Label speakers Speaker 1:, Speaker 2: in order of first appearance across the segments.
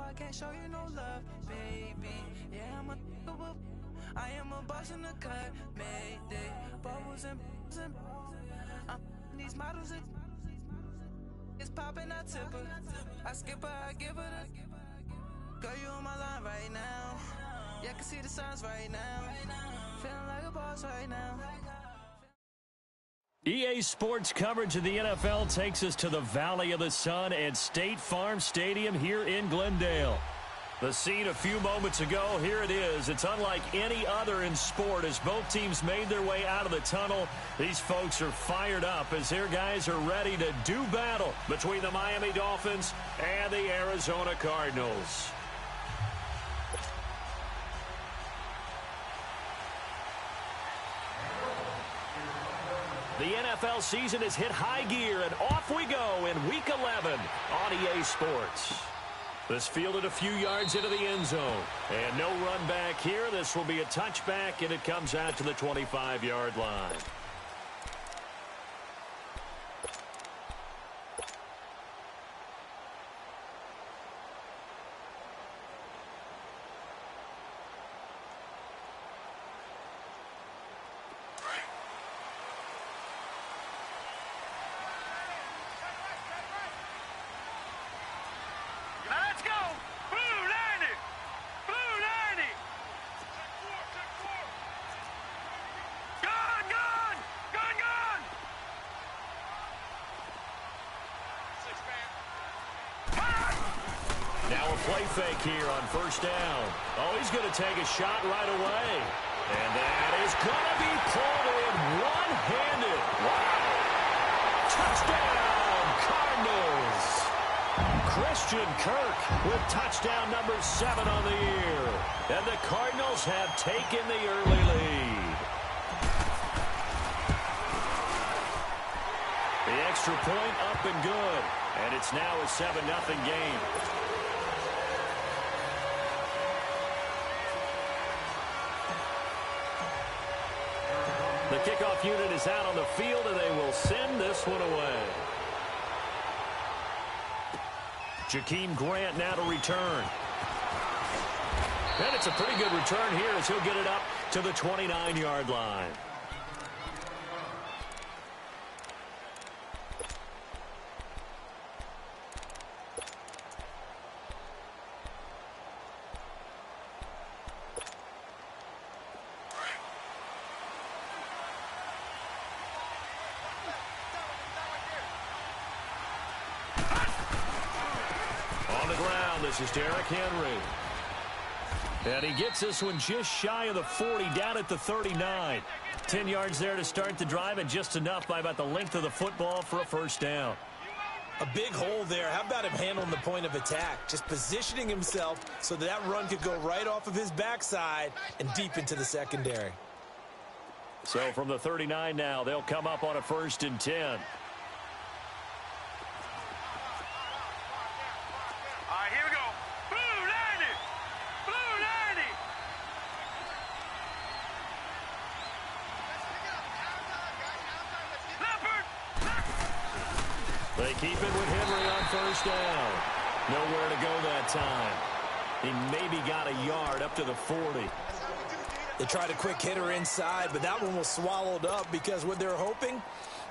Speaker 1: I can't show you no love, baby. Yeah, I am a boss in the cut, mayday. Bubbles and I'm these models, it's popping, I tip her. I skip her, I give her the. Girl, you on my line right now. Yeah, I can see the signs right now. Feeling like a boss right now.
Speaker 2: EA Sports coverage of the NFL takes us to the Valley of the Sun at State Farm Stadium here in Glendale. The scene a few moments ago, here it is. It's unlike any other in sport as both teams made their way out of the tunnel. These folks are fired up as their guys are ready to do battle between the Miami Dolphins and the Arizona Cardinals. The NFL season has hit high gear, and off we go in Week 11 on EA Sports. This fielded a few yards into the end zone. And no run back here. This will be a touchback, and it comes out to the 25-yard line. Play fake here on first down. Oh, he's going to take a shot right away. And that is going to be pulled in one-handed. Wow. Touchdown, Cardinals. Christian Kirk with touchdown number 7 on the year. And the Cardinals have taken the early lead. The extra point up and good. And it's now a 7-0 game. The kickoff unit is out on the field, and they will send this one away. Jakeem Grant now to return. And it's a pretty good return here as he'll get it up to the 29-yard line. This is Derrick Henry. And he gets this one just shy of the 40, down at the 39. 10 yards there to start the drive, and just enough by about the length of the football for a first down.
Speaker 3: A big hole there. How about him handling the point of attack? Just positioning himself so that run could go right off of his backside and deep into the secondary.
Speaker 2: So from the 39 now, they'll come up on a 1st and 10. They keep it with Henry on first down. Nowhere to go that time. He maybe got a yard up to the 40.
Speaker 3: They tried a quick hitter inside, but that one was swallowed up because what they're hoping,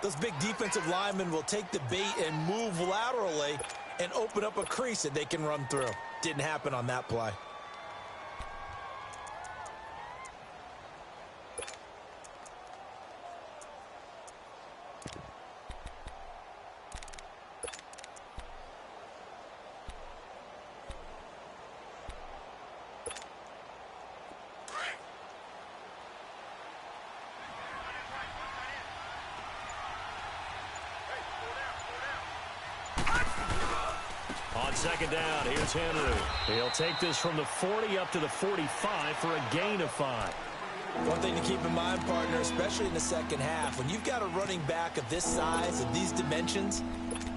Speaker 3: those big defensive linemen will take the bait and move laterally and open up a crease that they can run through. Didn't happen on that play.
Speaker 2: Second down, here's Henry. He'll take this from the 40 up to the 45 for a gain of 5.
Speaker 3: One thing to keep in mind, partner, especially in the second half, when you've got a running back of this size and these dimensions,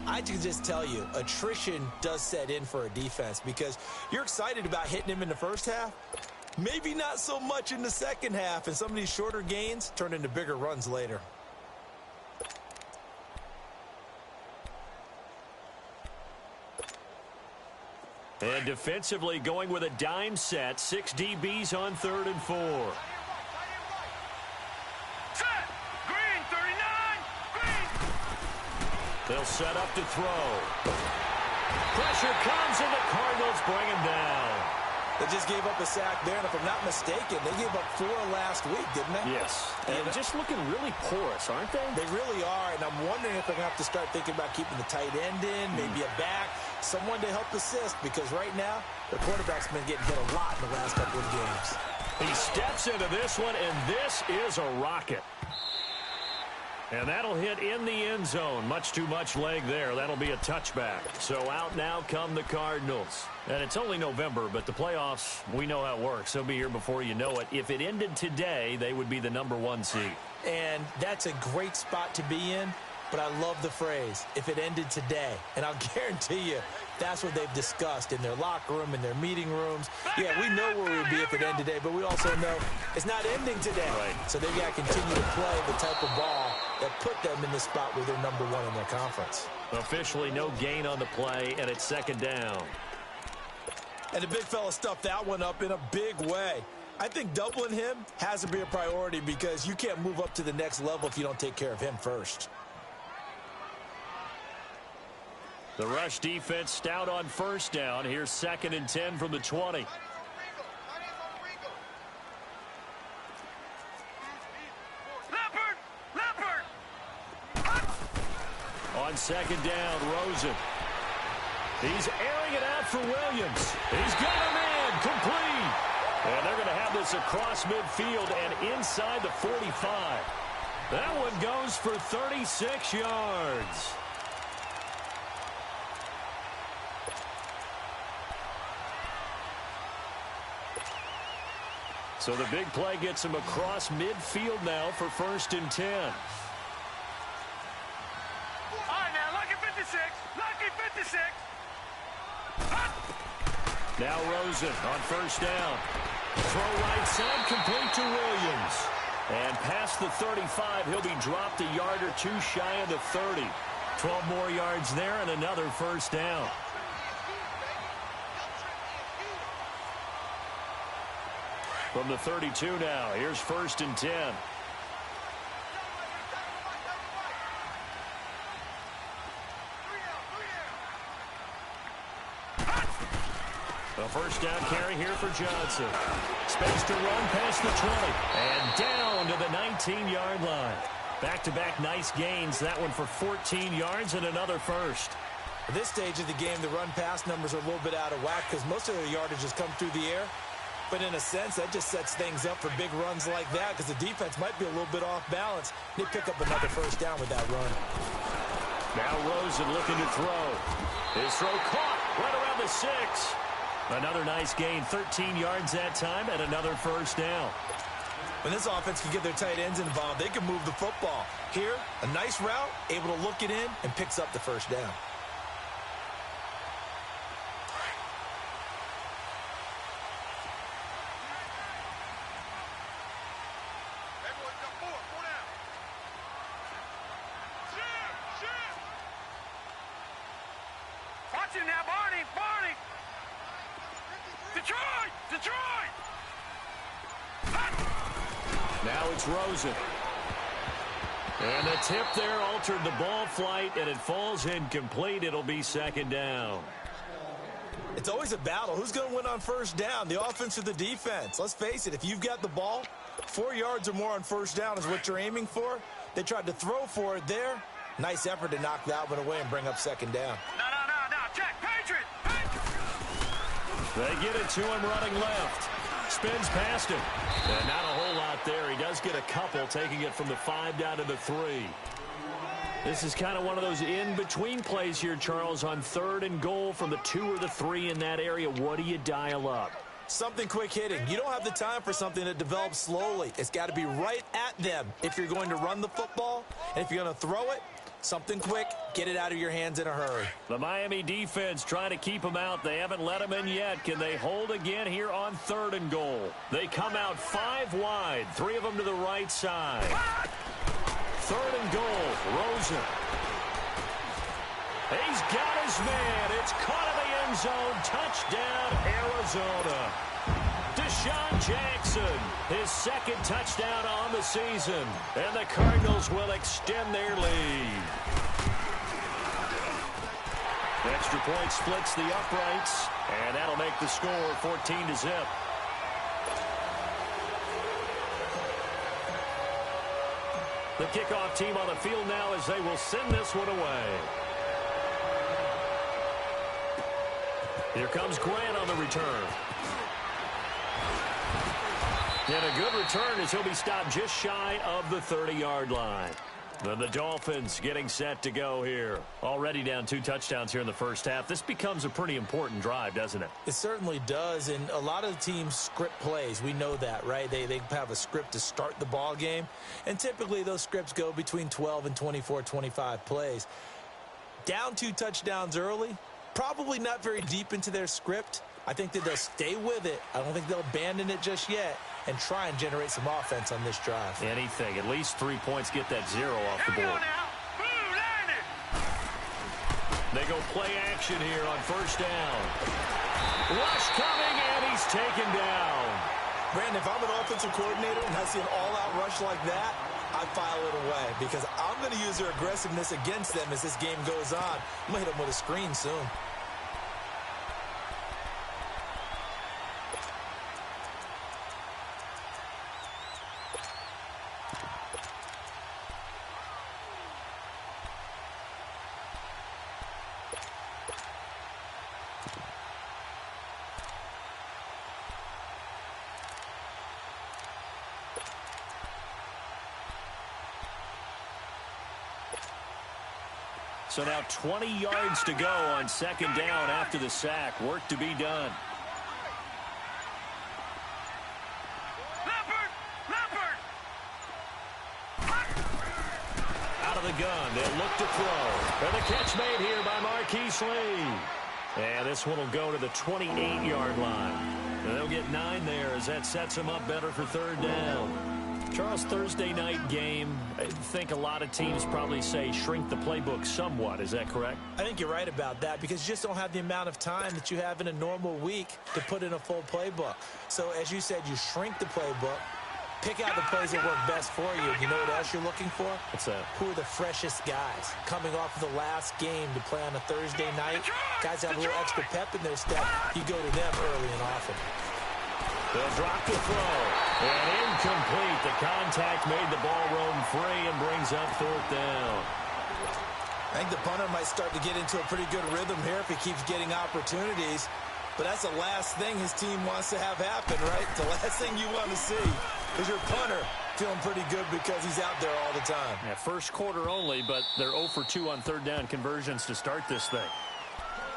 Speaker 3: I can just tell you, attrition does set in for a defense because you're excited about hitting him in the first half, maybe not so much in the second half, and some of these shorter gains turn into bigger runs later.
Speaker 2: And defensively going with a dime set. 6 DBs on 3rd and 4.
Speaker 1: Set. Green, 39. Green.
Speaker 2: They'll set up to throw. Pressure comes, and the Cardinals bring him down.
Speaker 3: They just gave up a sack there, and if I'm not mistaken, they gave up 4 last week, didn't they?
Speaker 2: Yes. And just looking really porous, aren't they?
Speaker 3: They really are, and I'm wondering if they're going to have to start thinking about keeping the tight end in, maybe a back, someone to help assist, because right now, the quarterback's been getting hit a lot in the last couple of games.
Speaker 2: He steps into this one, and this is a rocket. And that'll hit in the end zone. Much too much leg there. That'll be a touchback. So out now come the Cardinals. And it's only November, but the playoffs, we know how it works. They'll be here before you know it. If it ended today, they would be the #1 seed.
Speaker 3: And that's a great spot to be in, but I love the phrase, if it ended today. And I'll guarantee you, that's what they've discussed in their locker room, in their meeting rooms. Yeah, we know where we would be if it ended today, but we also know it's not ending today.
Speaker 2: Right.
Speaker 3: So they've got to continue to play the type of ball that put them in the spot where they're #1 in their conference.
Speaker 2: Officially no gain on the play, and it's 2nd down.
Speaker 3: And the big fella stuffed that one up in a big way. I think doubling him has to be a priority because you can't move up to the next level if you don't take care of him first.
Speaker 2: The rush defense stout on 1st down. Here's 2nd and 10 from the 20. On 2nd down, Rosen. He's airing it out for Williams. He's got him in, complete. And they're going to have this across midfield and inside the 45. That one goes for 36 yards. So the big play gets him across midfield now for 1st and 10.
Speaker 1: All right, now, lucky 56. Lucky 56.
Speaker 2: Now Rosen on 1st down. Throw right side, complete to Williams. And past the 35, he'll be dropped a yard or 2 shy of the 30. 12 more yards there and another 1st down. From the 32 now, here's 1st and 10. A 1st down carry here for Johnson. Space to run past the 20. And down to the 19-yard line. Back-to-back nice gains. That one for 14 yards and another 1st.
Speaker 3: At this stage of the game, the run-pass numbers are a little bit out of whack because most of their yardage has come through the air. But in a sense, that just sets things up for big runs like that because the defense might be a little bit off balance. They pick up another 1st down with that run.
Speaker 2: Now Rosen looking to throw. His throw caught right around the 6. Another nice gain, 13 yards that time, and another 1st down.
Speaker 3: When this offense can get their tight ends involved, they can move the football. Here, a nice route, able to look it in, and picks up the 1st down.
Speaker 1: Watch him now, Barney. Barney. Detroit. Detroit.
Speaker 2: Now it's Rosen. And the tip there altered the ball flight, and it falls incomplete. It'll be 2nd down.
Speaker 3: It's always a battle. Who's going to win on 1st down, the offense or the defense? Let's face it, if you've got the ball, 4 yards or more on 1st down is what you're aiming for. They tried to throw for it there. Nice effort to knock that one away and bring up 2nd down.
Speaker 1: No. Check. Patriot.
Speaker 2: They get it to him running left. Spins past him. And not a whole lot there. He does get a couple, taking it from the 5 down to the 3. This is kind of one of those in-between plays here, Charles, on 3rd and goal from the 2 or the 3 in that area. What do you dial up?
Speaker 3: Something quick hitting. You don't have the time for something that develops slowly. It's got to be right at them if you're going to run the football. And if you're going to throw it, something quick, get it out of your hands in a hurry.
Speaker 2: The Miami defense trying to keep them out. They haven't let them in yet. Can they hold again here on 3rd and goal? They come out 5 wide, 3 of them to the right side. 3rd and goal, Rosen. He's got his man. It's caught in the end end zone. Touchdown, Arizona. Deshaun Jackson, his second touchdown on the season. And the Cardinals will extend their lead. Extra point splits the uprights, and that'll make the score 14-0. The kickoff team on the field now as they will send this one away. Here comes Grant on the return. And a good return as he'll be stopped just shy of the 30-yard line. Then the Dolphins getting set to go here. Already down 2 touchdowns here in the first half. This becomes a pretty important drive, doesn't it?
Speaker 3: It certainly does, and a lot of teams script plays. We know that, right? They have a script to start the ball game, and typically those scripts go between 12 and 24, 25 plays. Down 2 touchdowns early, probably not very deep into their script. I think that they'll stay with it. I don't think they'll abandon it just yet and try and generate some offense on this drive.
Speaker 2: Anything. At least 3 points, get that 0 off the board. They go play action here on first down. Rush coming, and he's taken down.
Speaker 3: Brandon, if I'm an offensive coordinator and I see an all-out rush like that, I file it away because I'm going to use their aggressiveness against them as this game goes on. I'm going to hit them with a screen soon.
Speaker 2: So now 20 yards to go on second down after the sack. Work to be done. Out of the gun. They'll look to throw. And the catch made here by Marquise Lee. And this one will go to the 28-yard line. And they'll get 9 there as that sets them up better for third down. Charles, Thursday night game, I think a lot of teams probably say shrink the playbook somewhat. Is that correct?
Speaker 3: I think you're right about that because you just don't have the amount of time that you have in a normal week to put in a full playbook. So, as you said, you shrink the playbook, pick out the plays that work best for you. You know what else you're looking for?
Speaker 2: What's that?
Speaker 3: Who are the freshest guys coming off of the last game to play on a Thursday night? Guys have a little extra pep in their step. You go to them early and often.
Speaker 2: They'll drop the throw. And incomplete. The contact made the ball roam free and brings up fourth down.
Speaker 3: I think the punter might start to get into a pretty good rhythm here if he keeps getting opportunities. But that's the last thing his team wants to have happen, right? The last thing you want to see is your punter feeling pretty good because he's out there all the time.
Speaker 2: Yeah, first quarter only, but they're 0 for 2 on third down conversions to start this thing.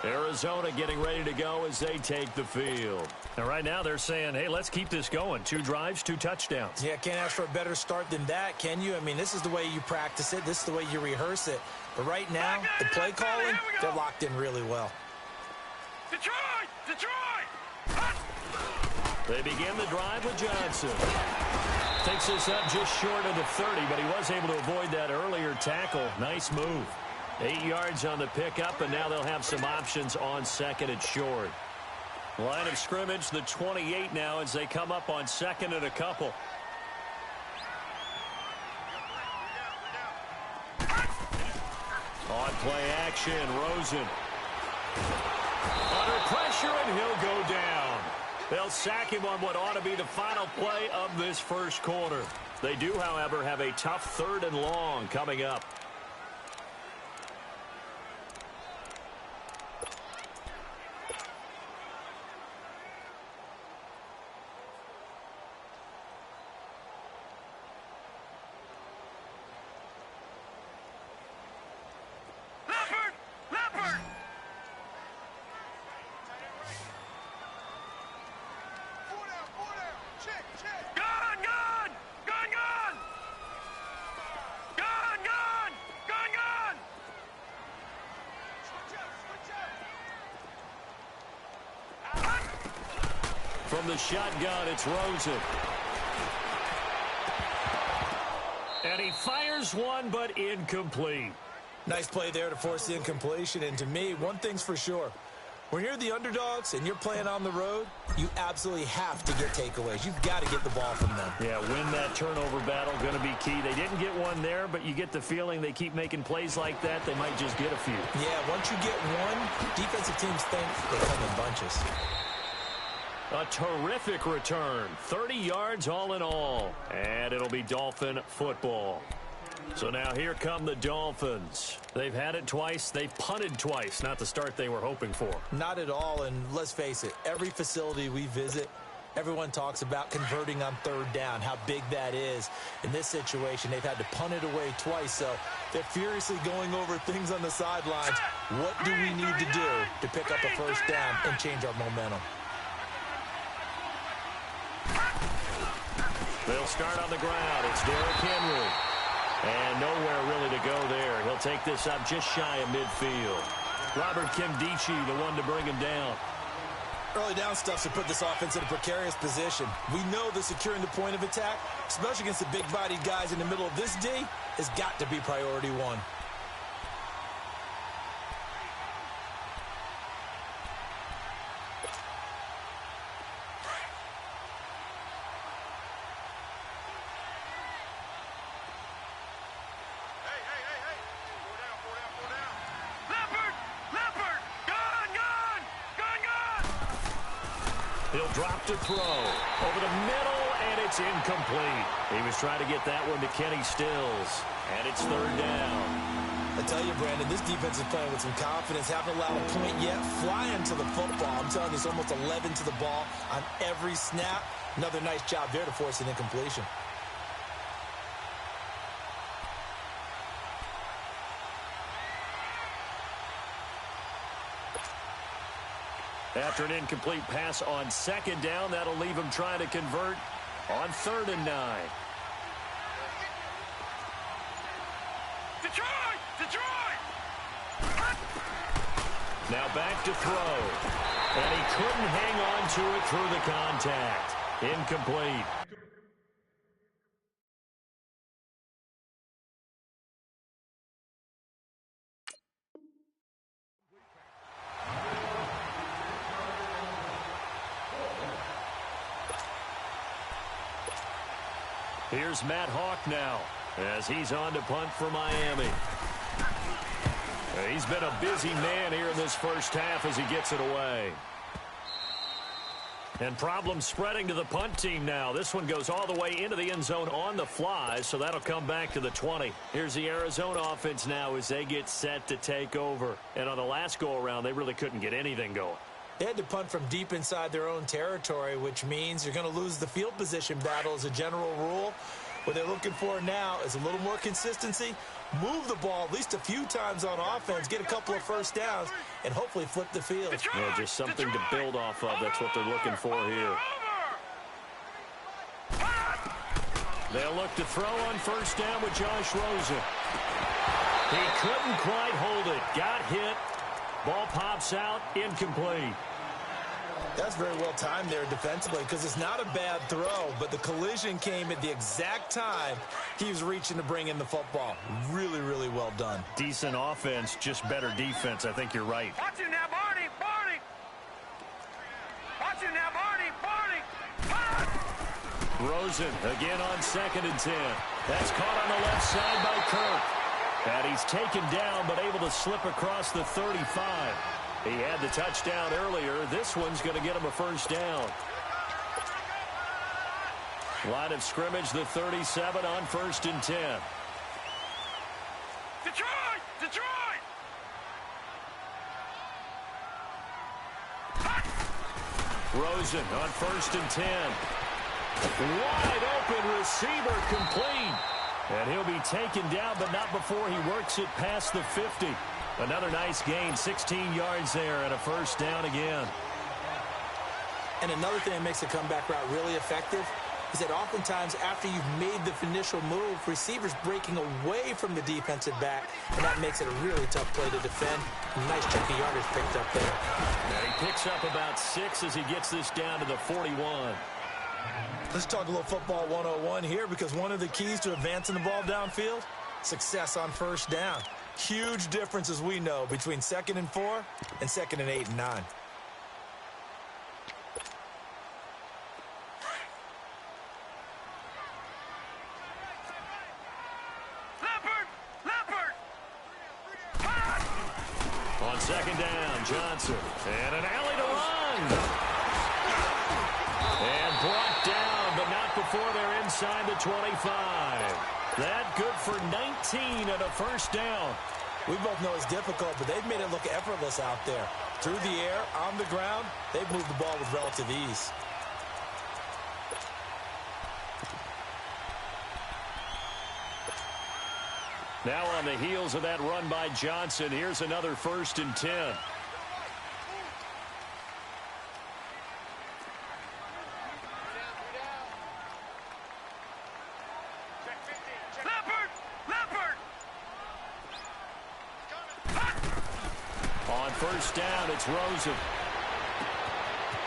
Speaker 2: Arizona getting ready to go as they take the field. And right now they're saying, hey, let's keep this going. 2 drives, 2 touchdowns.
Speaker 3: Yeah, can't ask for a better start than that, can you? I mean, this is the way you practice it. This is the way you rehearse it. But right now, the play calling, they're locked in really well.
Speaker 1: Detroit!
Speaker 2: They begin the drive with Johnson. Takes this up just short of the 30, but he was able to avoid that earlier tackle. Nice move. 8 yards on the pickup, and now they'll have some options on second and short. Line of scrimmage, the 28 now as they come up on second and a couple. On play action, Rosen. Under pressure, and he'll go down. They'll sack him on what ought to be the final play of this first quarter. They do, however, have a tough 3rd and long coming up. From the shotgun, it's Rosen. And he fires one, but incomplete.
Speaker 3: Nice play there to force the incompletion. And to me, one thing's for sure. When you're the underdogs and you're playing on the road, you absolutely have to get takeaways. You've got to get the ball from them.
Speaker 2: Yeah, win that turnover battle, going to be key. They didn't get one there, but you get the feeling they keep making plays like that, they might just get a few.
Speaker 3: Yeah, once you get one, defensive teams think they come in bunches.
Speaker 2: A terrific return, 30 yards all in all, and it'll be Dolphin football. So now here come the Dolphins. They've had it twice. They've punted twice. Not the start they were hoping for.
Speaker 3: Not at all, and let's face it, every facility we visit, everyone talks about converting on third down, how big that is. In this situation, they've had to punt it away twice, so they're furiously going over things on the sidelines. What do we need to do to pick up a first down and change our momentum?
Speaker 2: They'll start on the ground. It's Derrick Henry. And nowhere really to go there. He'll take this up just shy of midfield. Robert Kimdichie, the one to bring him down.
Speaker 3: Early down stuff should put this offense in a precarious position. We know that securing the point of attack, especially against the big-bodied guys in the middle of this D, has got to be priority one.
Speaker 2: He'll drop to throw. Over the middle, and it's incomplete. He was trying to get that one to Kenny Stills, and it's third down.
Speaker 3: I tell you, Brandon, this defense is playing with some confidence. Haven't allowed a point yet. Flying to the football. I'm telling you, it's almost 11 to the ball on every snap. Another nice job there to force an incompletion.
Speaker 2: After an incomplete pass on second down, that'll leave him trying to convert on 3rd and 9. Detroit! Now back to throw. And he couldn't hang on to it through the contact. Incomplete. Here's Matt Hawk now as he's on to punt for Miami. He's been a busy man here in this first half as he gets it away. And problems spreading to the punt team now. This one goes all the way into the end zone on the fly, so that'll come back to the 20. Here's the Arizona offense now as they get set to take over. And on the last go-around, they really couldn't get anything going.
Speaker 3: They had to punt from deep inside their own territory, which means you're going to lose the field position battle as a general rule. What they're looking for now is a little more consistency, move the ball at least a few times on offense, get a couple of first downs, and hopefully flip the field.
Speaker 2: Yeah, just something to build off of. That's what they're looking for here. They'll look to throw on first down with Josh Rosen. He couldn't quite hold it. Got hit. Ball pops out, incomplete.
Speaker 3: That's very well timed there defensively because it's not a bad throw, but the collision came at the exact time he was reaching to bring in the football. Really, really well done.
Speaker 2: Decent offense, just better defense. I think you're right.
Speaker 4: Watch it now, Barney! Watch it now, Barney!
Speaker 2: Rosen again on 2nd and 10. That's caught on the left side by Kirk. And he's taken down, but able to slip across the 35. He had the touchdown earlier. This one's going to get him a first down. Line of scrimmage, the 37 on 1st and 10.
Speaker 4: Detroit!
Speaker 2: Rosen on 1st and 10. Wide open receiver complete. And he'll be taken down, but not before he works it past the 50. Another nice gain, 16 yards there, and a first down again.
Speaker 3: And another thing that makes the comeback route really effective is that oftentimes after you've made the initial move, receivers breaking away from the defensive back, and that makes it a really tough play to defend. Nice chunk of yardage picked up there.
Speaker 2: And he picks up about 6 as he gets this down to the 41.
Speaker 3: Let's talk a little football 101 here because one of the keys to advancing the ball downfield, success on first down. Huge difference, as we know, between 2nd and 4 and 2nd and 8 and 9.
Speaker 2: Second down, Johnson. And an alley to run. And brought down, but not before they're inside the 25. That good for 19 and a first down.
Speaker 3: We both know it's difficult, but they've made it look effortless out there. Through the air, on the ground, they've moved the ball with relative ease.
Speaker 2: Now on the heels of that run by Johnson, here's another 1st and 10. On first down, it's Rosen.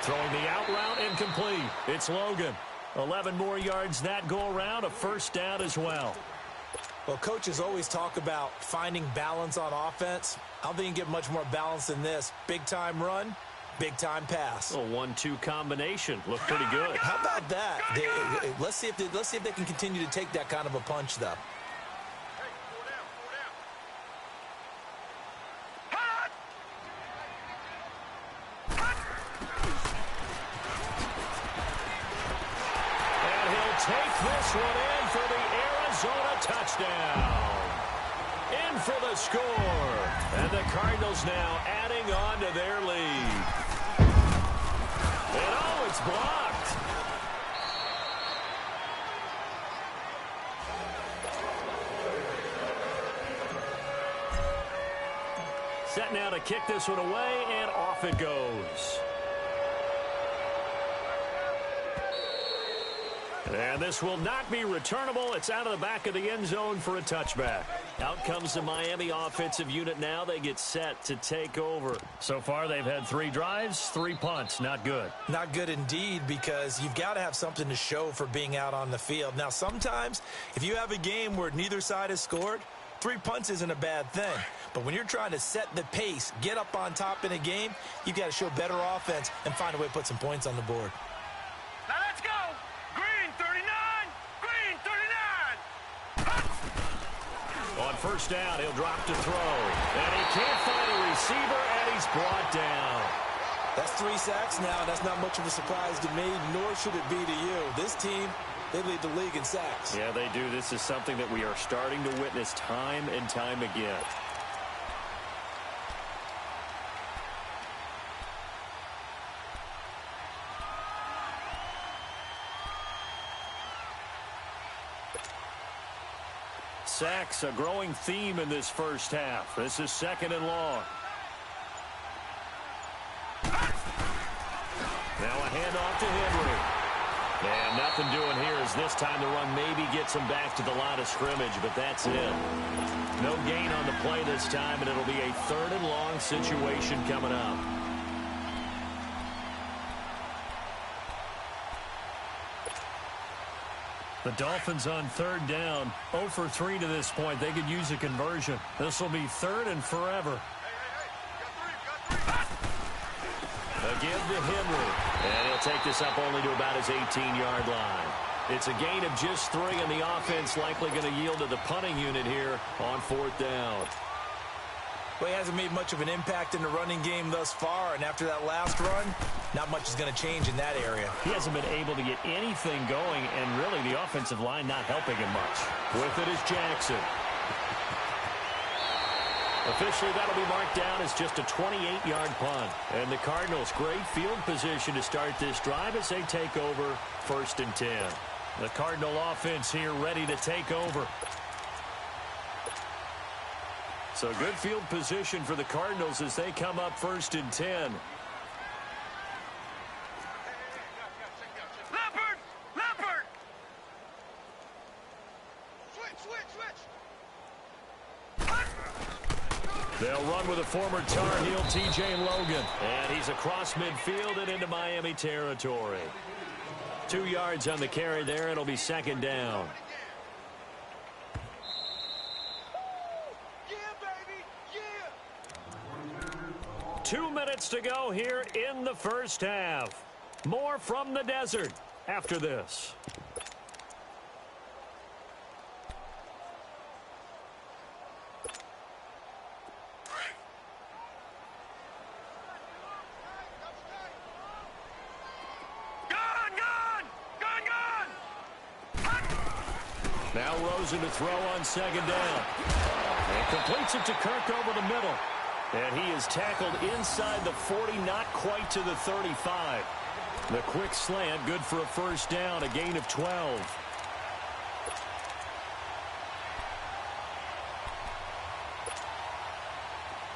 Speaker 2: Throwing the out route incomplete. It's Logan. 11 more yards that go around, a first down as well.
Speaker 3: Well, coaches always talk about finding balance on offense. I don't think you can get much more balance than this. Big-time run, big-time pass.
Speaker 2: A 1-2 combination. Looked pretty good.
Speaker 3: How about that? Let's see if they can continue to take that kind of a punch, though.
Speaker 2: And he'll take this one in for the Arizona touchdown. In for the score. And the Cardinals now adding on to their lead. And oh, it's blocked. Set now to kick this one away, and off it goes. And this will not be returnable. It's out of the back of the end zone for a touchback. Out comes the Miami offensive unit now. They get set to take over. So far, they've had 3 drives, 3 punts. Not good.
Speaker 3: Not good indeed, because you've got to have something to show for being out on the field. Now, sometimes, if you have a game where neither side has scored, 3 punts isn't a bad thing. But when you're trying to set the pace, get up on top in a game, you've got to show better offense and find a way to put some points on the board.
Speaker 4: Now let's go. Green 39. Green 39.
Speaker 2: On first down, he'll drop to throw. And he can't find a receiver, and he's brought down.
Speaker 3: That's 3 sacks now. That's not much of a surprise to me, nor should it be to you. This team, they lead the league in sacks.
Speaker 2: Yeah, they do. This is something that we are starting to witness time and time again. Sacks, a growing theme in this first half. This is 2nd and long. Now a handoff to Henry. And nothing doing here as this time the run maybe gets him back to the line of scrimmage, but that's it. No gain on the play this time, and it'll be a 3rd and long situation coming up. The Dolphins on 3rd down, 0 for 3 to this point. They could use a conversion. This will be 3rd and forever. Again to Henry. And he'll take this up only to about his 18-yard line. It's a gain of just 3, and the offense likely going to yield to the punting unit here on 4th down.
Speaker 3: Well, he hasn't made much of an impact in the running game thus far, and after that last run, not much is going to change in that area.
Speaker 2: He hasn't been able to get anything going, and really the offensive line not helping him much. With it is Jackson. Officially, that'll be marked down as just a 28-yard punt. And the Cardinals, great field position to start this drive as they take over 1st and 10. The Cardinal offense here ready to take over. So good field position for the Cardinals as they come up 1st and 10.
Speaker 4: Leopard! Leopard! Switch!
Speaker 2: They'll run with a former Tar Heel, T.J. Logan. And he's across midfield and into Miami territory. 2 yards on the carry there. It'll be 2nd down. 2 minutes to go here in the first half. More from the desert after this. Now Rosen to throw on second down. And completes it to Kirk over the middle. And he is tackled inside the 40, not quite to the 35. The quick slant, good for a first down, a gain of 12.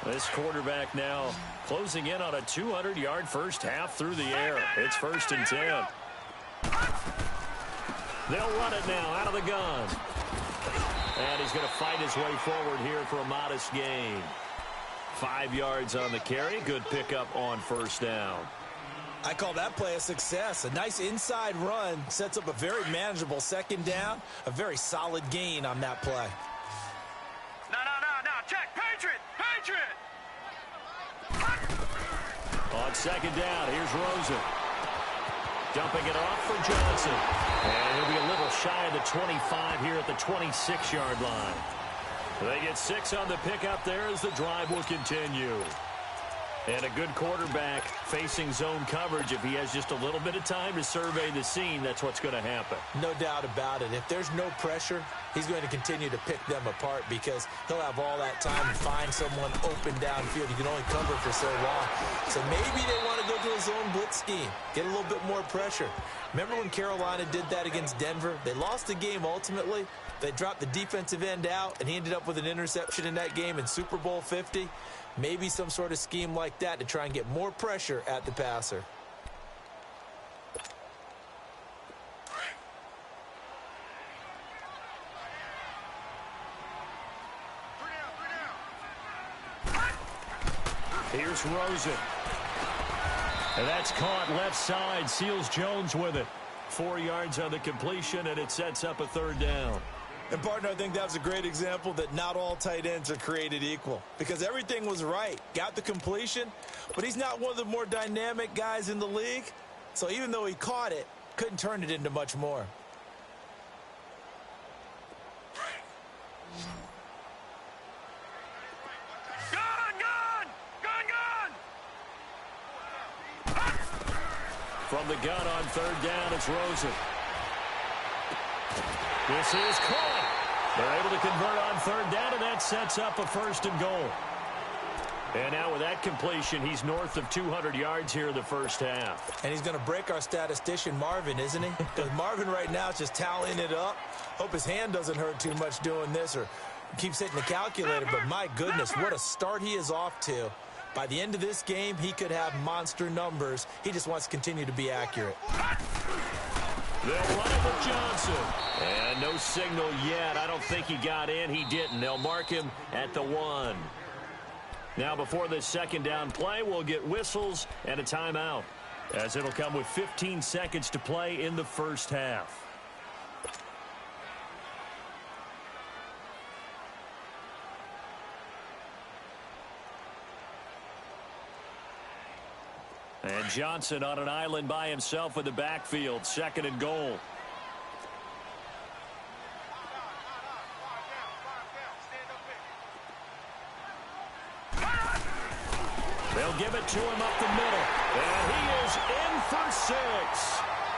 Speaker 2: This quarterback now closing in on a 200-yard first half through the air. It's 1st and 10. They'll run it now out of the gun. And he's going to fight his way forward here for a modest gain. 5 yards on the carry. Good pickup on first down.
Speaker 3: I call that play a success. A nice inside run sets up a very manageable second down. A very solid gain on that play.
Speaker 4: No. Check. Patriot.
Speaker 2: On second down, here's Rosen. Dumping it off for Johnson. And he'll be a little shy of the 25 here at the 26-yard line. They get 6 on the pickup there as the drive will continue. And a good quarterback facing zone coverage. If he has just a little bit of time to survey the scene, that's what's going to happen.
Speaker 3: No doubt about it. If there's no pressure, he's going to continue to pick them apart because he'll have all that time to find someone open downfield. You can only cover for so long. So maybe they want to go to a zone blitz scheme, get a little bit more pressure. Remember when Carolina did that against Denver? They lost the game ultimately. They dropped the defensive end out, and he ended up with an interception in that game in Super Bowl 50. Maybe some sort of scheme like that to try and get more pressure at the passer.
Speaker 2: Here's Rosen. And that's caught left side. Seals Jones with it. 4 yards on the completion, and it sets up a third down.
Speaker 3: And, partner, I think that was a great example that not all tight ends are created equal because everything was right. Got the completion, but he's not one of the more dynamic guys in the league. So even though he caught it, couldn't turn it into much more.
Speaker 2: From the gun on third down, it's Rosen. This is caught. They're able to convert on third down, and that sets up a 1st and goal. And now with that completion, he's north of 200 yards here in the first half.
Speaker 3: And he's going to break our statistician, Marvin, isn't he? Because Marvin right now is just tallying it up. Hope his hand doesn't hurt too much doing this or keeps hitting the calculator. But my goodness, what a start he is off to. By the end of this game, he could have monster numbers. He just wants to continue to be accurate.
Speaker 2: They'll run it with Johnson. And no signal yet. I don't think he got in. He didn't. They'll mark him at the 1. Now before this second down play, we'll get whistles and a timeout, as it'll come with 15 seconds to play in the first half. And Johnson on an island by himself in the backfield. 2nd and goal. They'll give it to him up the middle. And he is in for 6.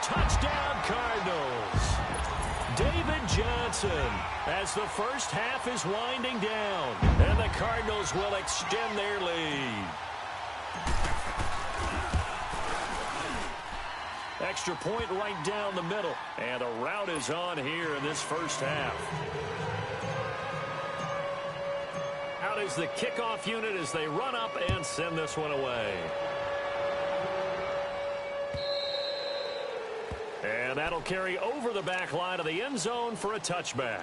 Speaker 2: Touchdown, Cardinals. David Johnson as the first half is winding down. And the Cardinals will extend their lead. Extra point right down the middle. And the route is on here in this first half. Out is the kickoff unit as they run up and send this one away. And that'll carry over the back line of the end zone for a touchback.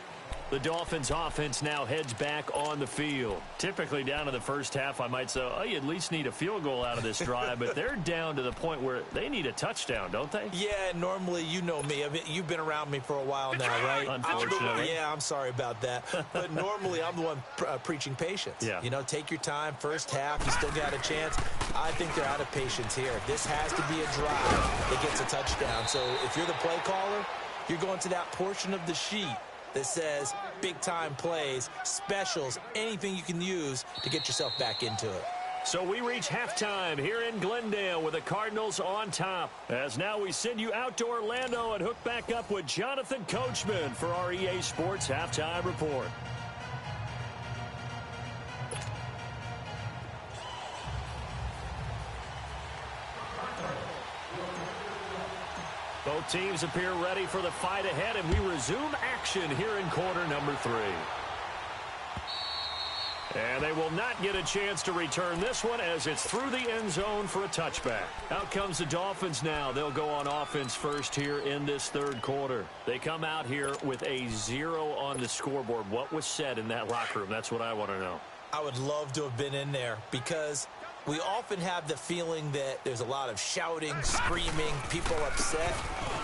Speaker 2: The Dolphins offense now heads back on the field. Typically down to the first half, I might say, oh, you at least need a field goal out of this drive, but they're down to the point where they need a touchdown, don't they?
Speaker 3: Yeah, normally, you know me. I mean, you've been around me for a while now, right?
Speaker 2: Unfortunately.
Speaker 3: I'm sorry about that. But normally, I'm the one preaching patience.
Speaker 2: Yeah.
Speaker 3: You know, take your time. First half, you still got a chance. I think they're out of patience here. This has to be a drive that gets a touchdown. So if you're the play caller, you're going to that portion of the sheet that says big-time plays, specials, anything you can use to get yourself back into it.
Speaker 2: So we reach halftime here in Glendale with the Cardinals on top. As now we send you out to Orlando and hook back up with Jonathan Coachman for our EA Sports Halftime Report. Both teams appear ready for the fight ahead, and we resume action here in quarter number 3. And they will not get a chance to return this one as it's through the end zone for a touchback. Out comes the Dolphins now. They'll go on offense first here in this third quarter. They come out here with a 0 on the scoreboard. What was said in that locker room? That's what I want to know. I would love to have been in there because we often have the feeling that there's a lot of shouting, screaming, people upset.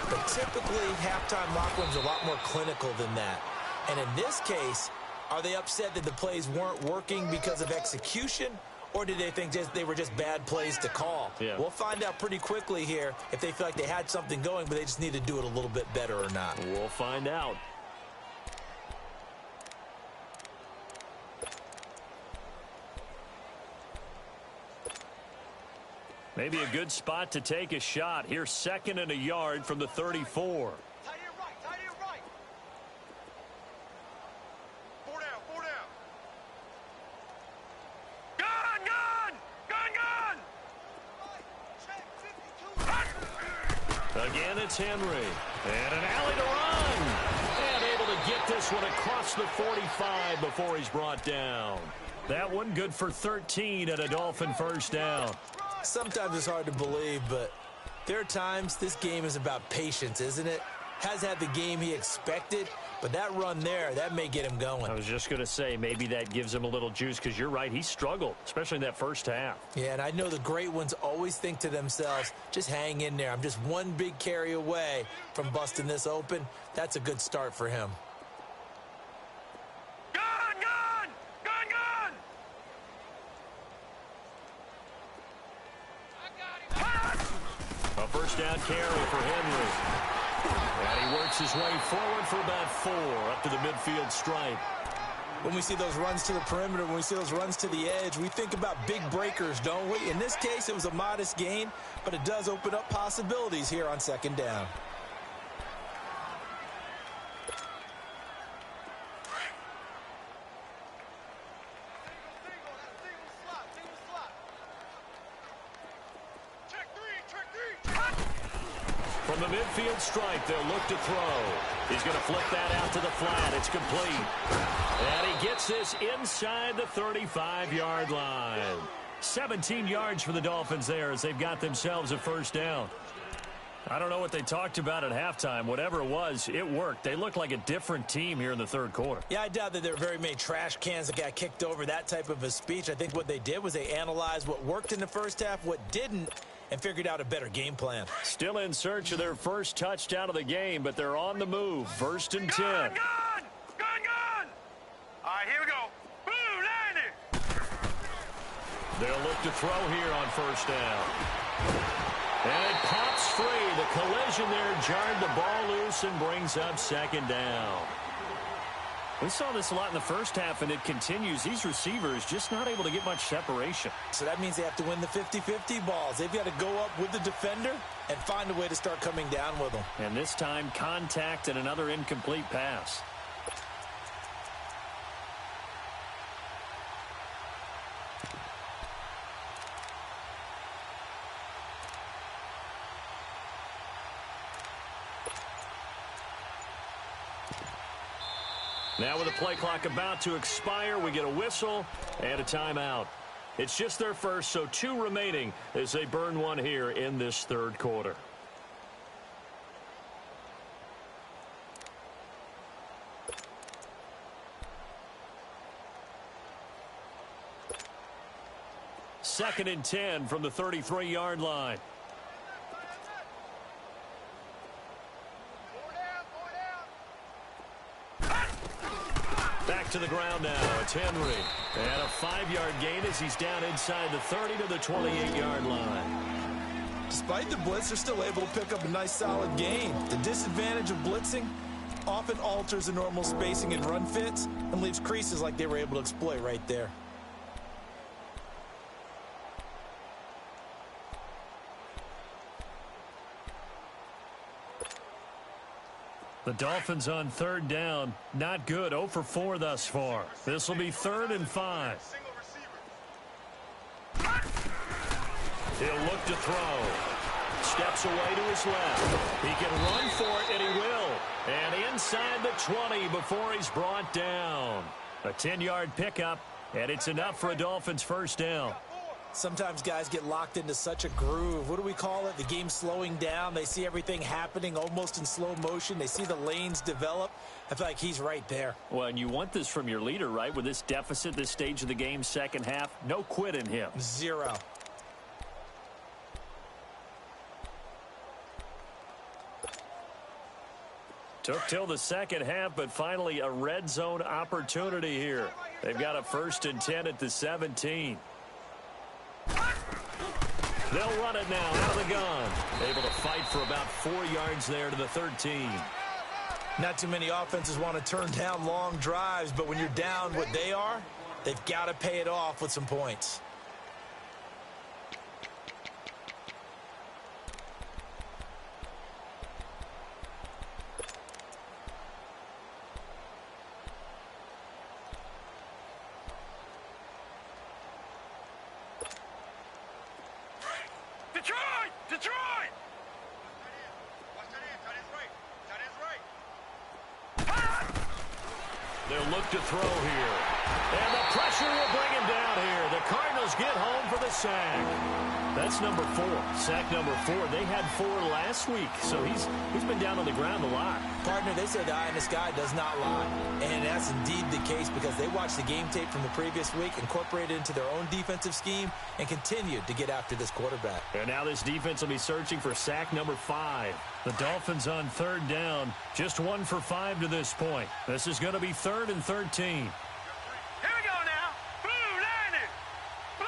Speaker 2: But typically, halftime locker rooms are a lot more clinical than that. And in this case, are they upset that the plays weren't working because of execution, or did they think they were just bad plays to call? Yeah. We'll find out pretty quickly here if they feel like they had something going, but they just need to do it a little bit better or not. We'll find out. Maybe a good spot to take a shot. Here's 2nd and a yard from the 34. Again, it's Henry. And an alley to run. And able to get this one across the 45 before he's brought down. That one good for 13 at a Dolphin first down. Sometimes it's hard to believe, but there are times this game is about patience, isn't it? Has had the game he expected, but that run there, that may get him going. I was just going to say, maybe that gives him a little juice, because you're right, he struggled, especially in that first half. Yeah, and I know the great ones always think to themselves, just hang in there. I'm just one big carry away from busting this open. That's a good start for him. A first down carry for Henry. And he works his way forward for about 4 up to the midfield stripe. When we see those runs to the perimeter, when we see those runs to the edge, we think about big breakers, don't we? In this case, it was a modest gain, but it does open up possibilities here on 2nd down. From the midfield stripe, they'll look to throw. He's going to flip that out to the flat. It's complete. And he gets this inside the 35-yard line. 17 yards for the Dolphins there as they've got themselves a first down. I don't know what they talked about at halftime. Whatever it was, it worked. They looked like a different team here in the third quarter. Yeah, I doubt that there are very many trash cans that got kicked over, that type of a speech. I think what they did was they analyzed what worked in the first half, what didn't, and figured out a better game plan. Still in search of their first touchdown of the game, but they're on the move. 1st and 10.
Speaker 4: Gun! All right, here we go. Blue 90.
Speaker 2: They'll look to throw here on first down. And it pops free. The collision there jarred the ball loose and brings up 2nd down. We saw this a lot in the first half, and it continues. These receivers just not able to get much separation. So that means they have to win the 50-50 balls. They've got to go up with the defender and find a way to start coming down with them. And this time, contact and another incomplete pass. Now with the play clock about to expire, we get a whistle and a timeout. It's just their first, so 2 remaining as they burn one here in this third quarter. Second and 10 from the 33-yard line. Back to the ground now. It's Henry. And a 5-yard gain as he's down inside the 30 to the 28-yard line. Despite the blitz, they're still able to pick up a nice solid gain. The disadvantage of blitzing often alters the normal spacing and run fits and leaves creases like they were able to exploit right there. The Dolphins on third down. Not good. 0 for 4 thus far. This will be 3rd and 5. He'll look to throw. Steps away to his left. He can run for it, and he will. And inside the 20 before he's brought down. A 10-yard pickup, and it's enough for a Dolphins first down.
Speaker 3: Sometimes guys get locked into such a groove. What do we call it? The game's slowing down. They see everything happening almost in slow motion. They see the lanes develop. I feel like he's right there.
Speaker 2: Well, and you want this from your leader, right? With this deficit, this stage of the game, second half, no quit in him.
Speaker 3: 0.
Speaker 2: Took till the second half, but finally a red zone opportunity here. They've got a 1st and 10 at the 17. They'll run it now out of the gun. Able to fight for about 4 yards there to the 13.
Speaker 3: Not too many offenses want to turn down long drives, but when you're down what they are, they've got to pay it off with some points.
Speaker 4: Detroit!
Speaker 2: They'll look to throw here. And the pressure will bring him down here. The Cardinals get home for the sack. That's number 4. Sack number 4. They had 4 last week, so he's been down on the ground a lot.
Speaker 3: Partner, they say the eye in the sky does not lie. And that's indeed the case because they watched the game tape from the previous week, incorporated it into their own defensive scheme, and continued to get after this quarterback.
Speaker 2: And now this defense will be searching for sack number 5. The Dolphins on third down. Just 1 for 5 to this point. This is going to be 3rd and 13.
Speaker 4: Here we go now. Blue 90. Blue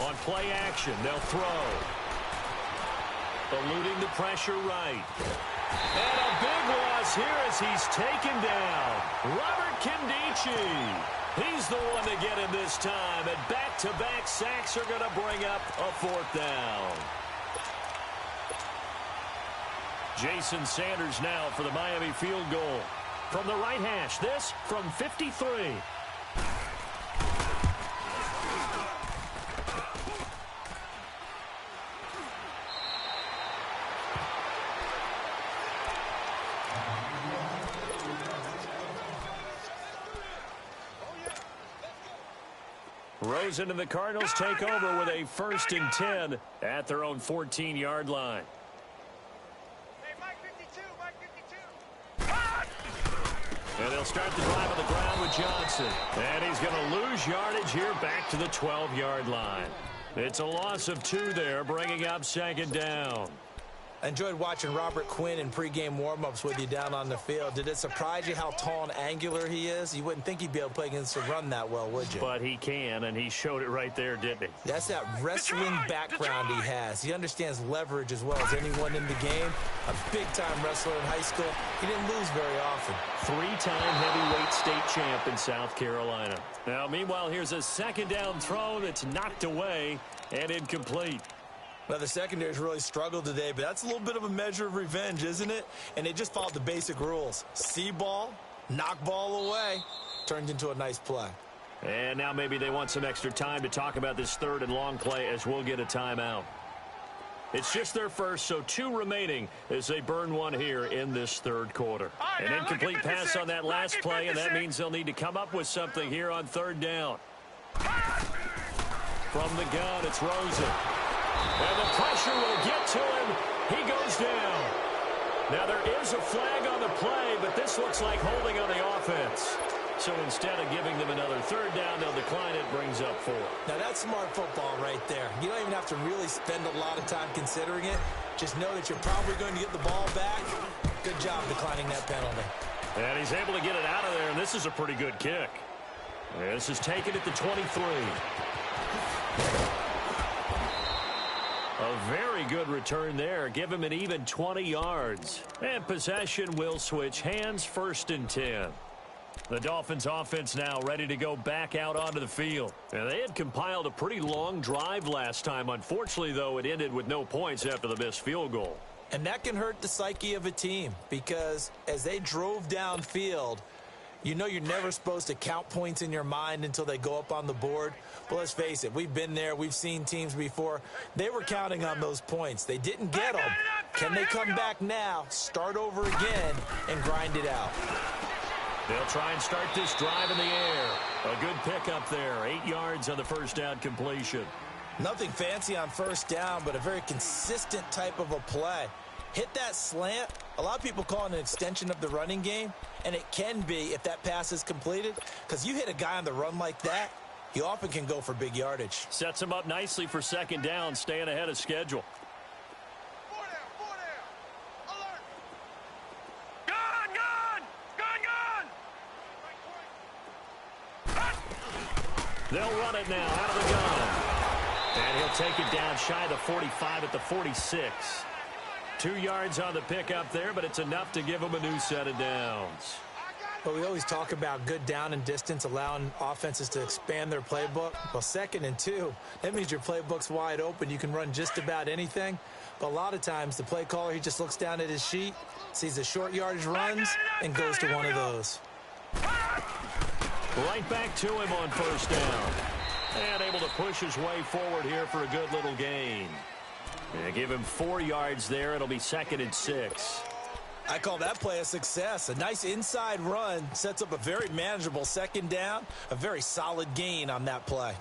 Speaker 4: 90.
Speaker 2: On play action, they'll throw. Eluding the pressure right. And a big loss here as he's taken down. Robert Kindici. He's the one to get him this time. And back-to-back sacks are going to bring up a 4th down. Jason Sanders now for the Miami field goal. From the right hash, this from 53. Rosen and the Cardinals take over with a 1st and 10 at their own 14-yard line.
Speaker 4: Hey, Mike 52, Mike 52.
Speaker 2: And they'll start the drive on the ground with Johnson. And he's going to lose yardage here back to the 12-yard line. It's a loss of 2 there, bringing up 2nd down.
Speaker 3: I enjoyed watching Robert Quinn in pregame warm-ups with you down on the field. Did it surprise you how tall and angular he is? You wouldn't think he'd be able to play against the run that well, would you?
Speaker 2: But he can, and he showed it right there, didn't he?
Speaker 3: That's that wrestling background he has. He understands leverage as well as anyone in the game. A big-time wrestler in high school. He didn't lose very often.
Speaker 2: 3-time heavyweight state champ in South Carolina. Now, meanwhile, here's a 2nd down throw that's knocked away and incomplete.
Speaker 3: Well, the secondary's really struggled today, but that's a little bit of a measure of revenge, isn't it? And they just followed the basic rules. See ball, knock ball away. Turned into a nice play.
Speaker 2: And now maybe they want some extra time to talk about this 3rd and long play as we'll get a timeout. It's just their first, so 2 remaining as they burn 1 here in this 3rd quarter. An incomplete pass on that last play, and that means they'll need to come up with something here on 3rd down. From the gun, it's Rosen. And the pressure will get to him. He goes down. Now there is a flag on the play, but this looks like holding on the offense. So instead of giving them another 3rd down, they'll decline it. Brings up 4.
Speaker 3: Now that's smart football right there. You don't even have to really spend a lot of time considering it. Just know that you're probably going to get the ball back. Good job declining that penalty.
Speaker 2: And he's able to get it out of there, and this is a pretty good kick. This is taken at the 23. A very good return there. Give him an even 20 yards. And possession will switch hands. 1st and 10. The Dolphins offense now ready to go back out onto the field. And they had compiled a pretty long drive last time. Unfortunately, though, it ended with no points after the missed field goal.
Speaker 3: And that can hurt the psyche of a team because as they drove downfield, you know you're never supposed to count points in your mind until they go up on the board. But let's face it, we've been there. We've seen teams before. They were counting on those points. They didn't get them. Can they come back now, start over again, and grind it out?
Speaker 2: They'll try and start this drive in the air. A good pickup there. 8 yards on the first down completion.
Speaker 3: Nothing fancy on first down, but a very consistent type of a play. Hit that slant. A lot of people call it an extension of the running game, and it can be if that pass is completed, because you hit a guy on the run like that, he often can go for big yardage.
Speaker 2: Sets him up nicely for second down, staying ahead of schedule. They'll run it now out of the gun. And he'll take it down shy of the 45 at the 46. 2 yards on the pickup there, but it's enough to give him a new set of downs.
Speaker 3: But we always talk about good down and distance, allowing offenses to expand their playbook. Well, 2nd and 2, that means your playbook's wide open. You can run just about anything. But a lot of times, the play caller, he just looks down at his sheet, sees the short yardage runs, and goes to one of those.
Speaker 2: Right back to him on first down. And able to push his way forward here for a good little gain. And give him 4 yards there. It'll be 2nd and 6.
Speaker 3: I call that play a success. A nice inside run sets up a very manageable second down. A very solid gain on that play.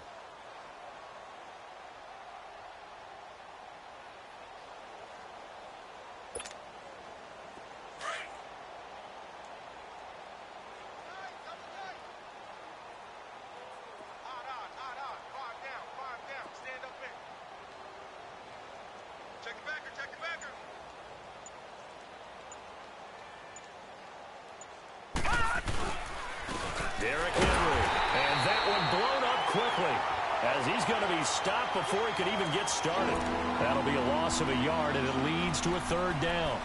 Speaker 2: Stopped before he could even get started. That'll be a loss of a yard, and it leads to a 3rd down.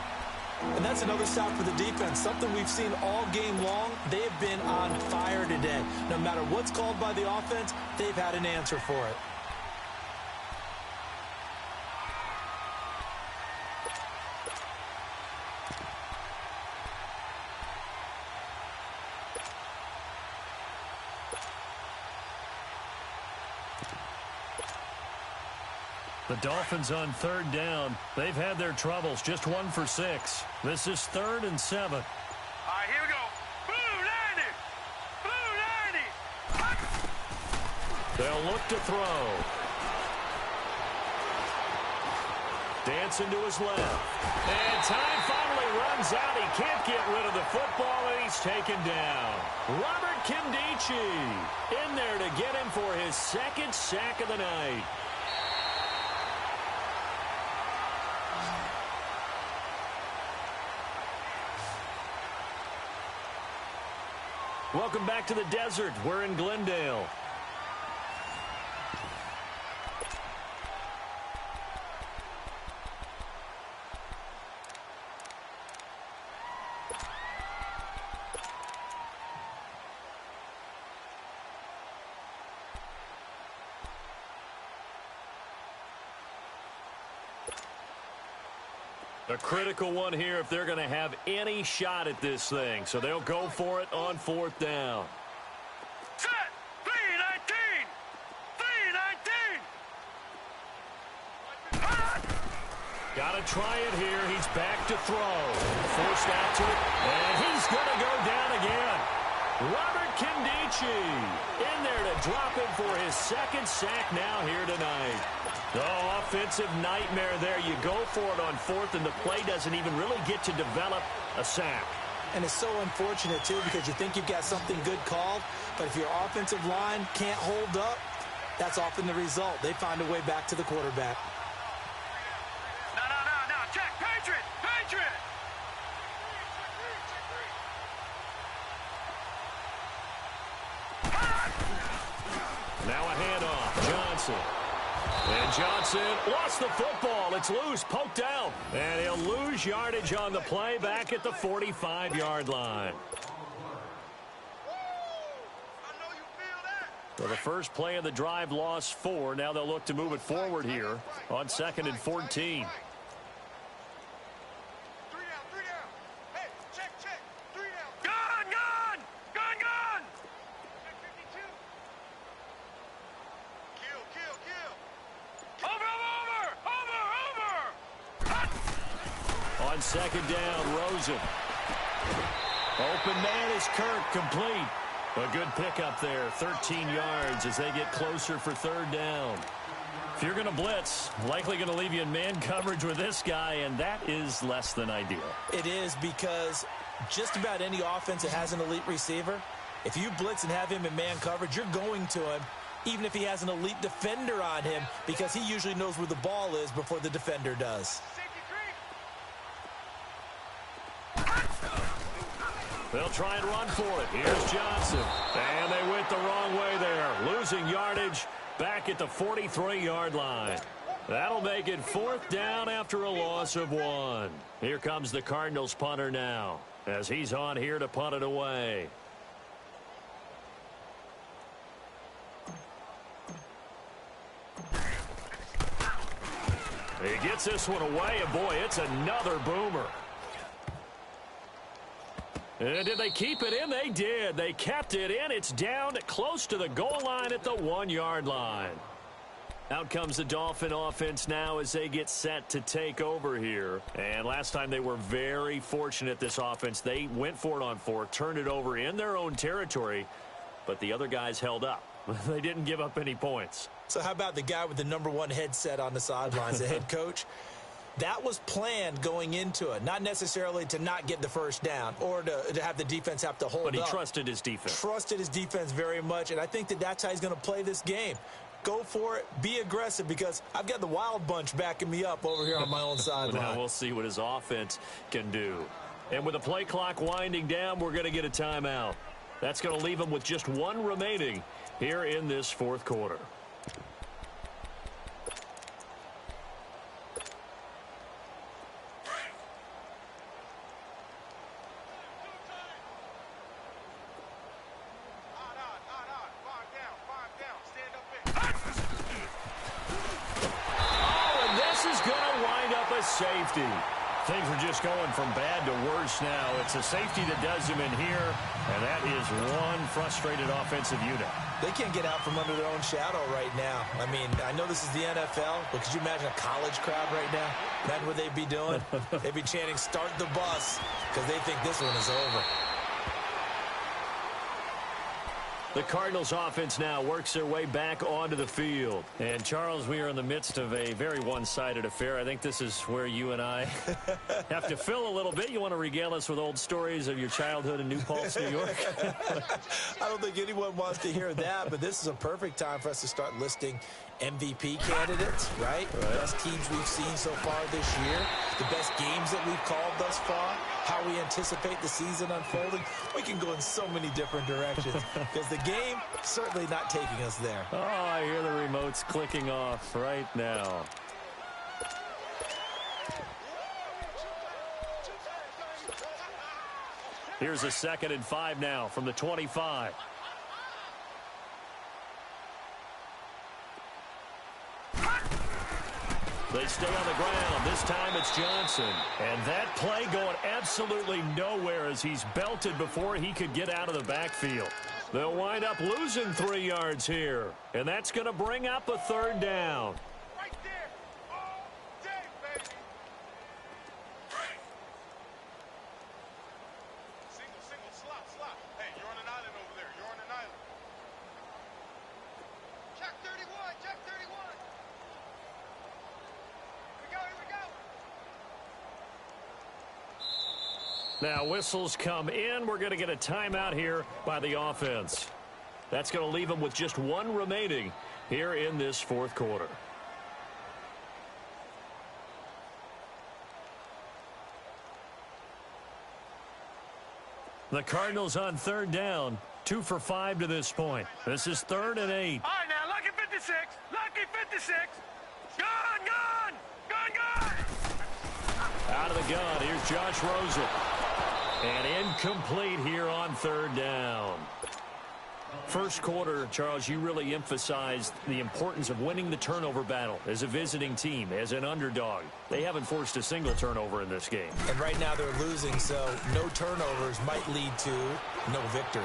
Speaker 3: And that's another stop for the defense. Something we've seen all game long. They have been on fire today. No matter what's called by the offense, they've had an answer for it.
Speaker 2: The Dolphins on 3rd down. They've had their troubles. Just 1 for 6. This is 3rd and 7.
Speaker 4: All right, here we go. Blue 90. Blue 90.
Speaker 2: They'll look to throw. Dancing to his left. And time finally runs out. He can't get rid of the football, and he's taken down. Robert Kimdichie in there to get him for his 2nd sack of the night. Welcome back to the desert. We're in Glendale. A critical one here if they're going to have any shot at this thing. So they'll go for it on 4th down.
Speaker 4: Set. 3-19. 3-19.
Speaker 2: Got to try it here. He's back to throw. Forced out to it. And he's going to go down again. Robert Kimdichie in there to drop him for his 2nd sack now here tonight. Oh, offensive nightmare there. You go for it on 4th, and the play doesn't even really get to develop a sack.
Speaker 3: And it's so unfortunate, too, because you think you've got something good called, but if your offensive line can't hold up, that's often the result. They find a way back to the quarterback.
Speaker 4: No. Check. Patriot.
Speaker 2: Now a handoff. Johnson. And Johnson lost the football. It's loose, poked out. And he'll lose yardage on the play back at the 45-yard line. Well, the first play of the drive lost 4. Now they'll look to move it forward here on 2nd and 14. On 2nd down, Rosen. Open man is Kirk, complete. A good pickup there, 13 yards as they get closer for 3rd down. If you're going to blitz, likely going to leave you in man coverage with this guy, and that is less than ideal.
Speaker 3: It is, because just about any offense that has an elite receiver, if you blitz and have him in man coverage, you're going to him, even if he has an elite defender on him, because he usually knows where the ball is before the defender does.
Speaker 2: They'll try and run for it. Here's Johnson. And they went the wrong way there. Losing yardage back at the 43-yard line. That'll make it 4th down after a loss of 1. Here comes the Cardinals punter now, as he's on here to punt it away. He gets this one away, and boy, it's another boomer. And did they keep it in? They did. They kept it in. It's down close to the goal line at the 1-yard line. Out comes the Dolphin offense now as they get set to take over here. And last time they were very fortunate, this offense. They went for it on 4, turned it over in their own territory, but the other guys held up. They didn't give up any points.
Speaker 3: So how about the guy with the #1 headset on the sidelines, the head coach? That was planned going into it, not necessarily to not get the first down or to have the defense have to hold up.
Speaker 2: But he trusted his defense.
Speaker 3: Trusted his defense very much, and I think that that's how he's going to play this game. Go for it. Be aggressive, because I've got the wild bunch backing me up over here on my own sideline.
Speaker 2: Now we'll see what his offense can do. And with the play clock winding down, we're going to get a timeout. That's going to leave him with just 1 remaining here in this 4th quarter. Safety. Things are just going from bad to worse now. It's a safety that does him in here, and that is one frustrated offensive unit.
Speaker 3: They can't get out from under their own shadow right now. I mean, I know this is the NFL, but could you imagine a college crowd right now? Imagine what they'd be doing. They'd be chanting, "Start the bus," because they think this one is over.
Speaker 2: The Cardinals offense now works their way back onto the field. And, Charles, we are in the midst of a very one-sided affair. I think this is where you and I have to fill a little bit. You want to regale us with old stories of your childhood in New Paltz, New York?
Speaker 3: I don't think anyone wants to hear that, but this is a perfect time for us to start listing MVP candidates, right? The best teams we've seen so far this year, the best games that we've called thus far, how we anticipate the season unfolding. We can go in so many different directions because the game certainly not taking us there.
Speaker 2: Oh, I hear the remotes clicking off right now. Here's a 2nd and 5 now from the 25. They stay on the ground. This time it's Johnson. And that play going absolutely nowhere as he's belted before he could get out of the backfield. They'll wind up losing 3 yards here. And that's going to bring up a 3rd down.
Speaker 4: Right there. All day, baby. Single, slop. Hey, you're on an island over there. You're on an island. Check 31.
Speaker 2: Now whistles come in. We're going to get a timeout here by the offense. That's going to leave them with just 1 remaining here in this 4th quarter. The Cardinals on 3rd down. 2 for 5 to this point. This is 3rd and 8.
Speaker 4: All right, now, lucky 56. Lucky 56. Gone.
Speaker 2: Out of the gun. Here's Josh Rosen. And incomplete here on 3rd down. First quarter, Charles, you really emphasized the importance of winning the turnover battle as a visiting team, as an underdog. They haven't forced a single turnover in this game.
Speaker 3: And right now they're losing, so no turnovers might lead to no victory.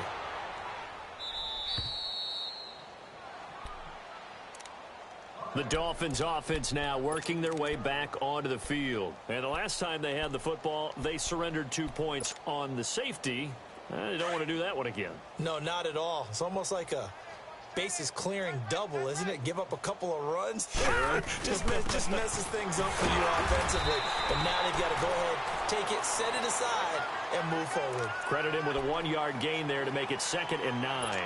Speaker 2: The Dolphins offense now working their way back onto the field. And the last time they had the football, they surrendered 2 points on the safety. They don't want to do that one again.
Speaker 3: No, not at all. It's almost like a bases clearing double, isn't it? Give up a couple of runs.
Speaker 2: Sure.
Speaker 3: just messes things up for you offensively. But now they've got to go ahead, take it, set it aside, and move forward.
Speaker 2: Credit him with a 1-yard gain there to make it 2nd and 9.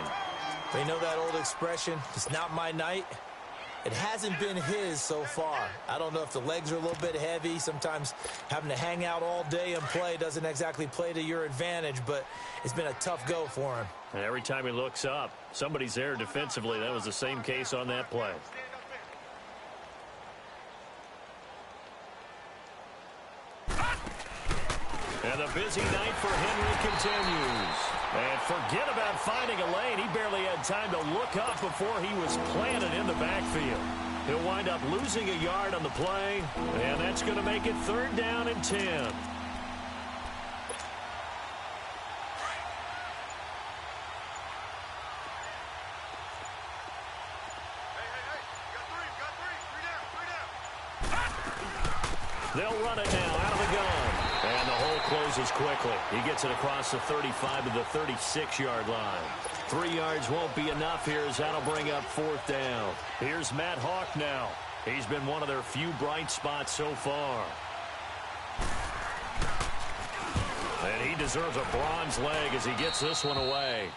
Speaker 3: They know that old expression, it's not my night. It hasn't been his so far. I don't know if the legs are a little bit heavy. Sometimes having to hang out all day and play doesn't exactly play to your advantage, but it's been a tough go for him.
Speaker 2: And every time he looks up, somebody's there defensively. That was the same case on that play. And the busy night for Henry continues. And forget about finding a lane. He barely had time to look up before he was planted in the backfield. He'll wind up losing a yard on the play, and that's going to make it 3rd down and 10. They'll run it now out of the gun. And the hole closes quickly. He gets it across the 35 to the 36-yard line. 3 yards won't be enough here as that'll bring up 4th down. Here's Matt Hawk now. He's been one of their few bright spots so far. And he deserves a bronze leg as he gets this one away.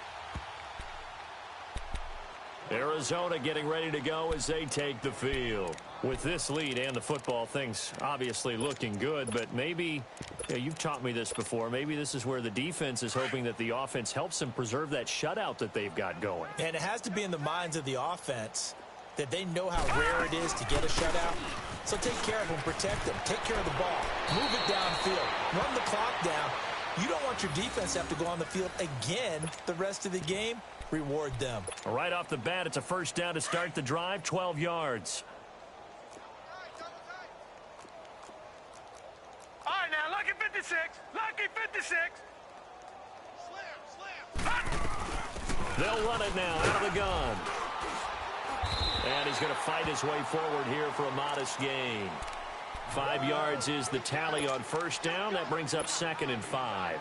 Speaker 2: Arizona getting ready to go as they take the field. With this lead and the football, things obviously looking good, but maybe, you've taught me this before, maybe this is where the defense is hoping that the offense helps them preserve that shutout that they've got going.
Speaker 3: And it has to be in the minds of the offense that they know how rare it is to get a shutout. So take care of them, protect them, take care of the ball, move it downfield, run the clock down. You don't want your defense to have to go on the field again the rest of the game. Reward them.
Speaker 2: Right off the bat, it's a 1st down to start the drive, 12 yards.
Speaker 4: All right, now, lucky 56. Lucky 56. Slam.
Speaker 2: They'll run it now out of the gun. And he's going to fight his way forward here for a modest gain. 5 yards is the tally on 1st down. That brings up 2nd and 5.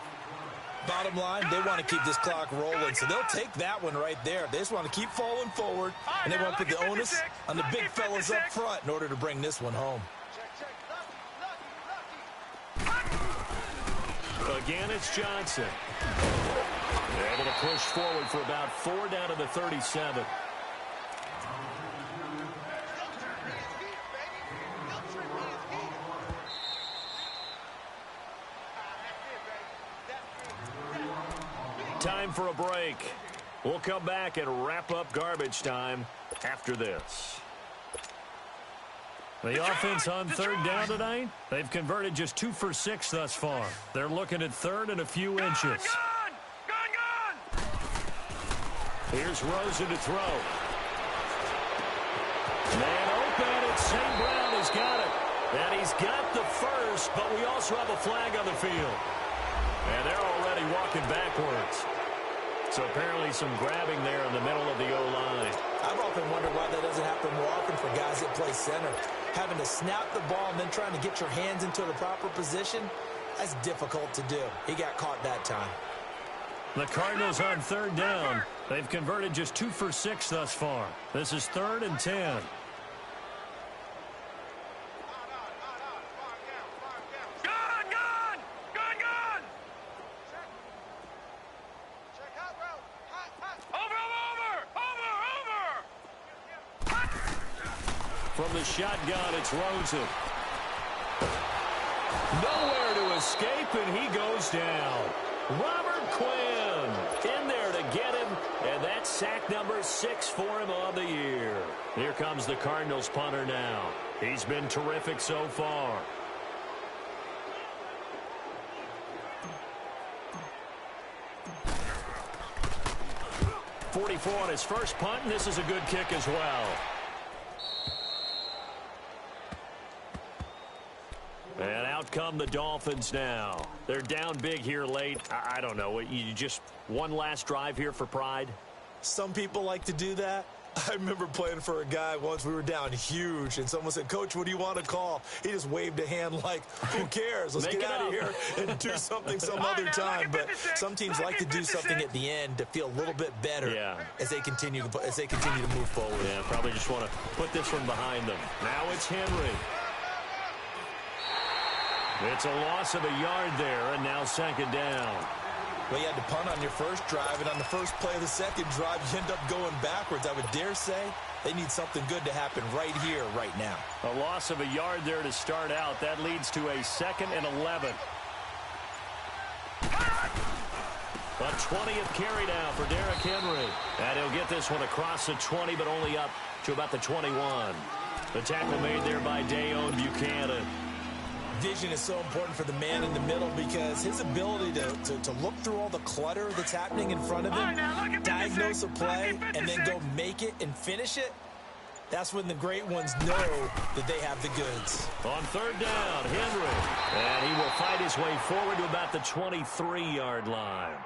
Speaker 3: Bottom line, they want to keep this clock rolling, so they'll take that one right there. They just want to keep falling forward, and they want to put the onus on the big fellas up front in order to bring this one home.
Speaker 2: Again, it's Johnson. Able to push forward for about 4 down to the 37. Time for a break. We'll come back and wrap up garbage time after this. The offense on 3rd down tonight, they've converted just 2 for 6 thus far. They're looking at 3rd and a few inches.
Speaker 4: Gone!
Speaker 2: Here's Rosen to throw. Man open, and St. Brown has got it. And he's got the first, but we also have a flag on the field. And they're already walking backwards. So apparently some grabbing there in the middle of the O-line.
Speaker 3: I've often wondered why that doesn't happen more often for guys that play center. Having to snap the ball and then trying to get your hands into the proper position, that's difficult to do. He got caught that time.
Speaker 2: The Cardinals on 3rd down. They've converted just 2 for 6 thus far. This is 3rd and 10. From the shotgun, it's Rosen. Nowhere to escape, and he goes down. Robert Quinn in there to get him, and that's sack number 6 for him on the year. Here comes the Cardinals punter now. He's been terrific so far. 44 on his first punt, and this is a good kick as well. And out come the Dolphins now. They're down big here late. I don't know. You just one last drive here for pride?
Speaker 3: Some people like to do that. I remember playing for a guy once. We were down huge, and someone said, "Coach, what do you want to call?" He just waved a hand like, who cares? Let's get out of here and do something some other time. But some teams like to do something at the end to feel a little bit better as they continue to move forward.
Speaker 2: Yeah, probably just want to put this one behind them. Now it's Henry. It's a loss of a yard there, and now second down.
Speaker 3: Well, you had to punt on your first drive, and on the first play of the second drive, you end up going backwards. I would dare say they need something good to happen right here, right now.
Speaker 2: A loss of a yard there to start out. That leads to a 2nd and 11. A 20th carry now for Derrick Henry. And he'll get this one across the 20, but only up to about the 21. The tackle made there by Dayon Buchanan.
Speaker 3: Vision is so important for the man in the middle because his ability to look through all the clutter that's happening in front of him, diagnose a play, and then go make it and finish it, that's when the great ones know that they have the goods.
Speaker 2: On third down, Henry. And he will fight his way forward to about the 23-yard line.